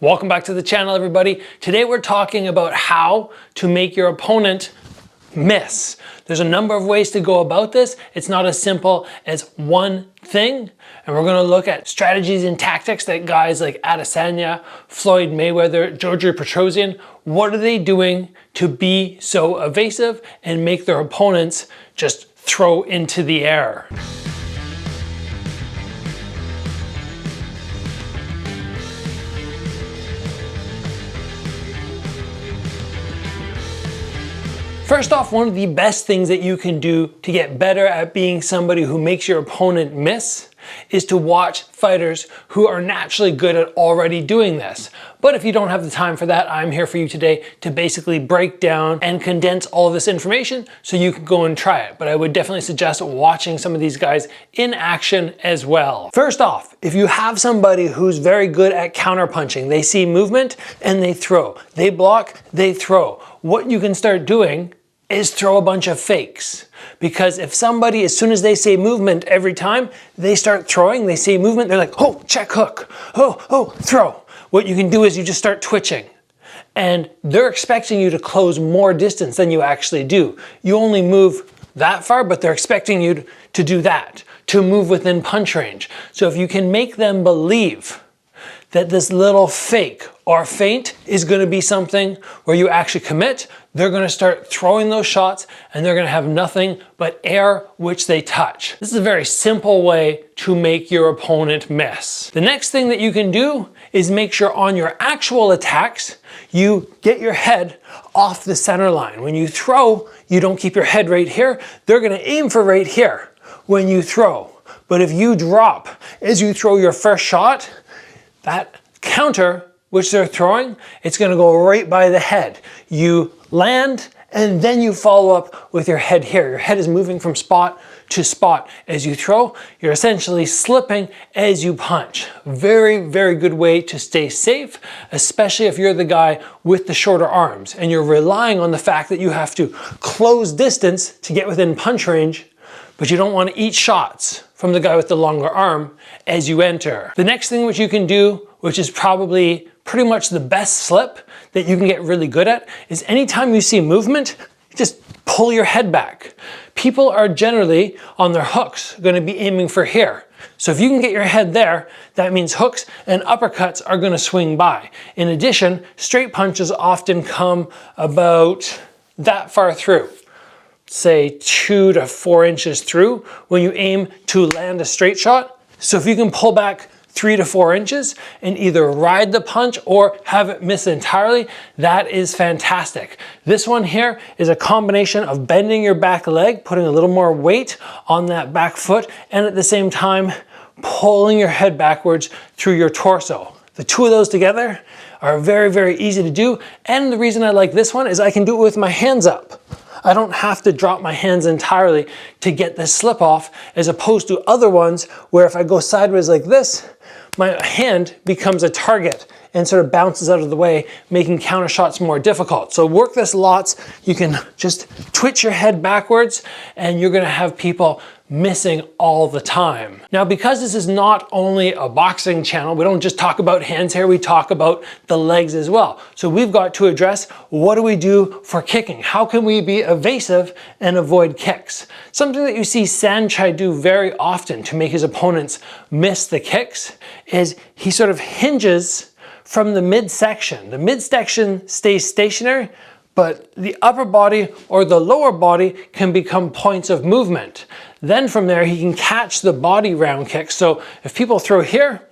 Welcome back to the channel, everybody. Today we're talking about how to make your opponent miss. There's a number of ways to go about this. It's not as simple as one thing. And we're gonna look at strategies and tactics that guys like Adesanya, Floyd Mayweather, Georgi Petrosian, what are they doing to be so evasive and make their opponents just throw into the air? First off, one of the best things that you can do to get better at being somebody who makes your opponent miss is to watch fighters who are naturally good at already doing this. But if you don't have the time for that, I'm here for you today to basically break down and condense all of this information so you can go and try it. But I would definitely suggest watching some of these guys in action as well. First off, if you have somebody who's very good at counterpunching, they see movement and they throw. They block, they throw. What you can start doing is throw a bunch of fakes. Because if somebody, as soon as they say movement every time, they start throwing, they say movement, they're like, oh, check hook, oh, throw. What you can do is you just start twitching. And they're expecting you to close more distance than you actually do. You only move that far, but they're expecting you to do that, to move within punch range. So if you can make them believe that this little fake or feint is gonna be something where you actually commit, they're gonna start throwing those shots and they're gonna have nothing but air which they touch. This is a very simple way to make your opponent miss. The next thing that you can do is make sure on your actual attacks, you get your head off the center line. When you throw, you don't keep your head right here. They're gonna aim for right here when you throw. But if you drop as you throw your first shot, that counter which they're throwing, it's gonna go right by the head. You land and then you follow up with your head here. Your head is moving from spot to spot as you throw. You're essentially slipping as you punch. Very, very good way to stay safe, especially if you're the guy with the shorter arms and you're relying on the fact that you have to close distance to get within punch range, but you don't want to eat shots from the guy with the longer arm as you enter. The next thing which you can do, which is probably pretty much the best slip that you can get really good at, is anytime you see movement, just pull your head back. People are generally on their hooks gonna be aiming for here. So if you can get your head there, that means hooks and uppercuts are gonna swing by. In addition, straight punches often come about that far through. Say 2 to 4 inches through when you aim to land a straight shot. So if you can pull back 3 to 4 inches and either ride the punch or have it miss entirely, that is fantastic. This one here is a combination of bending your back leg, putting a little more weight on that back foot, and at the same time, pulling your head backwards through your torso. The two of those together are very, very easy to do. And the reason I like this one is I can do it with my hands up. I don't have to drop my hands entirely to get this slip off, as opposed to other ones where if I go sideways like this, my hand becomes a target and sort of bounces out of the way, making counter shots more difficult. So work this lots. You can just twitch your head backwards and you're gonna have people missing all the time. Now, because this is not only a boxing channel, we don't just talk about hands here, we talk about the legs as well. So we've got to address, what do we do for kicking? How can we be evasive and avoid kicks? Something that you see Saenchai do very often to make his opponents miss the kicks is he sort of hinges from the midsection. The midsection stays stationary, but the upper body or the lower body can become points of movement. Then from there, he can catch the body round kick. So if people throw here,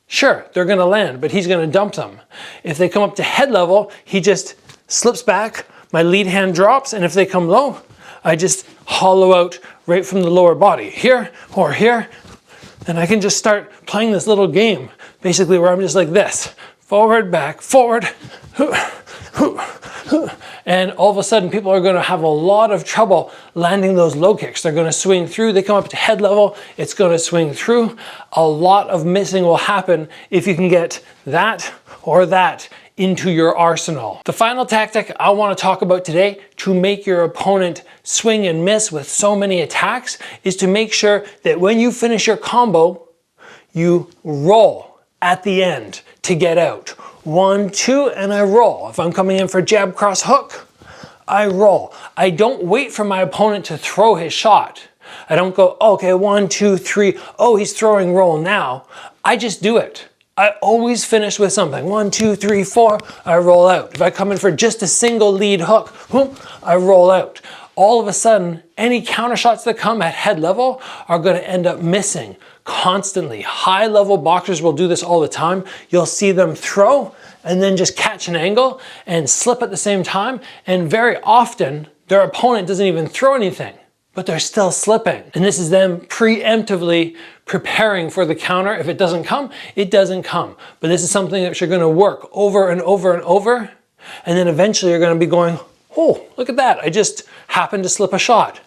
sure, they're gonna land, but he's gonna dump them. If they come up to head level, he just slips back, my lead hand drops, and if they come low, I just hollow out right from the lower body, here or here, and I can just start playing this little game, basically where I'm just like this, forward, back, forward, and all of a sudden people are going to have a lot of trouble landing those low kicks. They're going to swing through, they come up to head level, it's going to swing through. A lot of missing will happen if you can get that or that into your arsenal. The final tactic I want to talk about today to make your opponent swing and miss with so many attacks is to make sure that when you finish your combo, you roll at the end to get out. 1, 2, and I roll. If I'm coming in for jab cross hook, I roll. I don't wait for my opponent to throw his shot. I don't go, okay, 1, 2, 3, oh, he's throwing roll now. I just do it. I always finish with something. 1, 2, 3, 4, I roll out. If I come in for just a single lead hook, whoop, I roll out. All of a sudden, any counter shots that come at head level are going to end up missing constantly. High level boxers will do this all the time. You'll see them throw and then just catch an angle and slip at the same time. And very often, their opponent doesn't even throw anything, but they're still slipping. And this is them preemptively preparing for the counter. If it doesn't come, it doesn't come. But this is something that you're gonna work over and over and over. And then eventually you're gonna be going, oh, look at that. I just happened to slip a shot.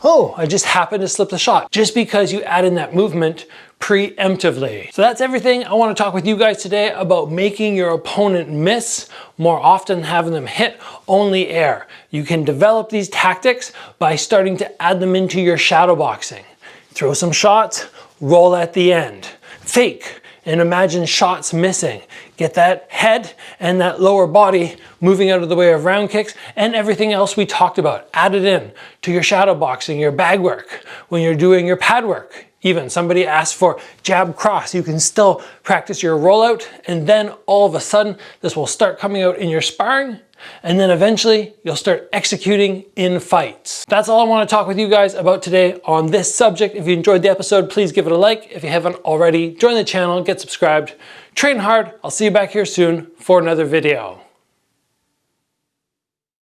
Oh, I just happened to slip the shot. Just because you add in that movement preemptively. So that's everything I want to talk with you guys today about making your opponent miss more often, having them hit only air. You can develop these tactics by starting to add them into your shadow boxing. Throw some shots, roll at the end. Fake and imagine shots missing. Get that head and that lower body moving out of the way of round kicks and everything else we talked about. Add it in to your shadow boxing, your bag work, when you're doing your pad work. Even somebody asks for jab cross, you can still practice your rollout, and then all of a sudden this will start coming out in your sparring, and then eventually you'll start executing in fights. That's all I want to talk with you guys about today on this subject. If you enjoyed the episode, please give it a like. If you haven't already, join the channel, get subscribed, train hard. I'll see you back here soon for another video.